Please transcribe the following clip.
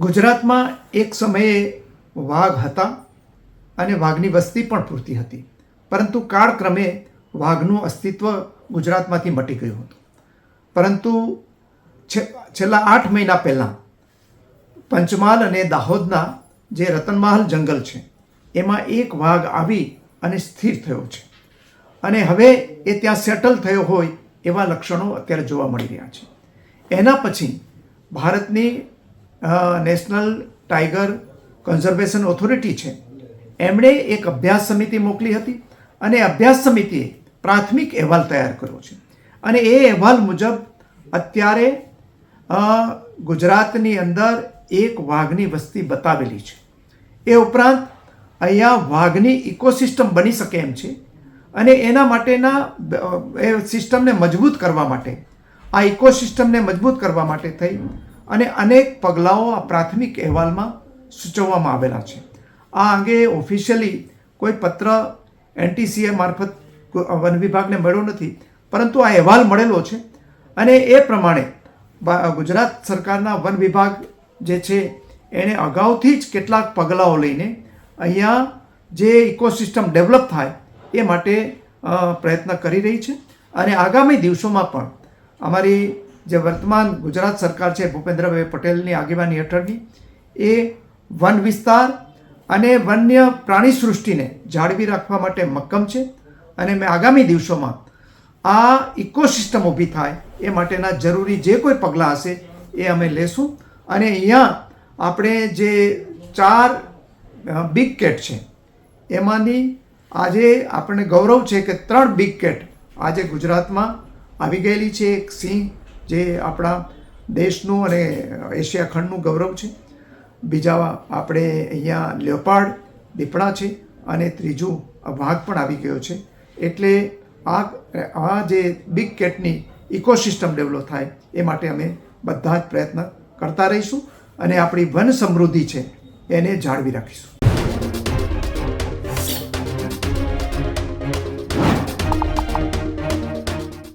ગુજરાતમાં એક સમયે વાઘ હતા અને વાઘની વસ્તી પણ પૂરતી હતી, પરંતુ કાળક્રમે વાઘનું અસ્તિત્વ ગુજરાતમાંથી મટી ગયું હતું. પરંતુ છેલ્લા 8 મહિના પહેલાં પંચમહાલ અને દાહોદના જે રતનમહાલ જંગલ છે એમાં એક વાઘ આવી અને સ્થિર થયો છે અને હવે એ ત્યાં સેટલ થયો હોય એવા લક્ષણો અત્યારે જોવા મળી રહ્યા છે. એના પછી ભારતની નેશનલ ટાઈગર કન્ઝર્વેશન ઓથોરિટી છે, એમણે એક અભ્યાસ સમિતિ મોકલી હતી અને અભ્યાસ સમિતિએ પ્રાથમિક અહેવાલ તૈયાર કર્યો છે અને એ અહેવાલ મુજબ અત્યારે ગુજરાતની અંદર એક વાઘની વસ્તી બતાવેલી છે. એ ઉપરાંત અહીંયા વાઘની ઇકોસિસ્ટમ બની શકે એમ છે અને એના માટેના એ સિસ્ટમને મજબૂત કરવા માટે, આ ઇકોસિસ્ટમને મજબૂત કરવા માટે થઈ અને અનેક પગલાઓ આ પ્રાથમિક અહેવાલમાં સૂચવવામાં આવેલા છે. આ અંગે ઓફિશિયલી કોઈ પત્ર NTCA મારફત વન વિભાગને મળ્યો નથી, પરંતુ આ અહેવાલ મળેલો છે અને એ પ્રમાણે ગુજરાત સરકારના વન વિભાગ જે છે એણે અગાઉથી જ કેટલાક પગલાઓ લઈને અહીંયા જે ઇકોસિસ્ટમ ડેવલપ થાય એ માટે પ્રયત્ન કરી રહી છે અને આગામી દિવસોમાં પણ અમારી જે વર્તમાન ગુજરાત સરકાર છે ભૂપેન્દ્રભાઈ પટેલની આગેવાની હેઠળની એ વન વિસ્તાર અને વન્ય પ્રાણી સૃષ્ટિને જાળવી રાખવા માટે મક્કમ છે અને મેં આગામી દિવસોમાં આ ઇકોસિસ્ટમ ઊભી થાય એ માટેના જરૂરી જે કોઈ પગલાં હશે એ અમે લેશું. અને અહીંયા આપણે જે 4 બિગ કેટ છે એમાંની આજે આપણને ગૌરવ છે કે 3 બિગ કેટ આજે ગુજરાતમાં આવી ગયેલી છે. એક સિંહ જે આપણા દેશનું અને એશિયા ખંડનું ગૌરવ છે, બીજા આપણે અહીંયા લેપાર્ડ દીપડા છે અને ત્રીજું વાઘ પણ આવી ગયો છે. એટલે આ જે બિગ કેટની ઇકોસિસ્ટમ ડેવલપ થાય એ માટે અમે બધા જ પ્રયત્ન કરતા રહીશું અને આપણી વન સમૃદ્ધિ છે એને જાળવી રાખીશું.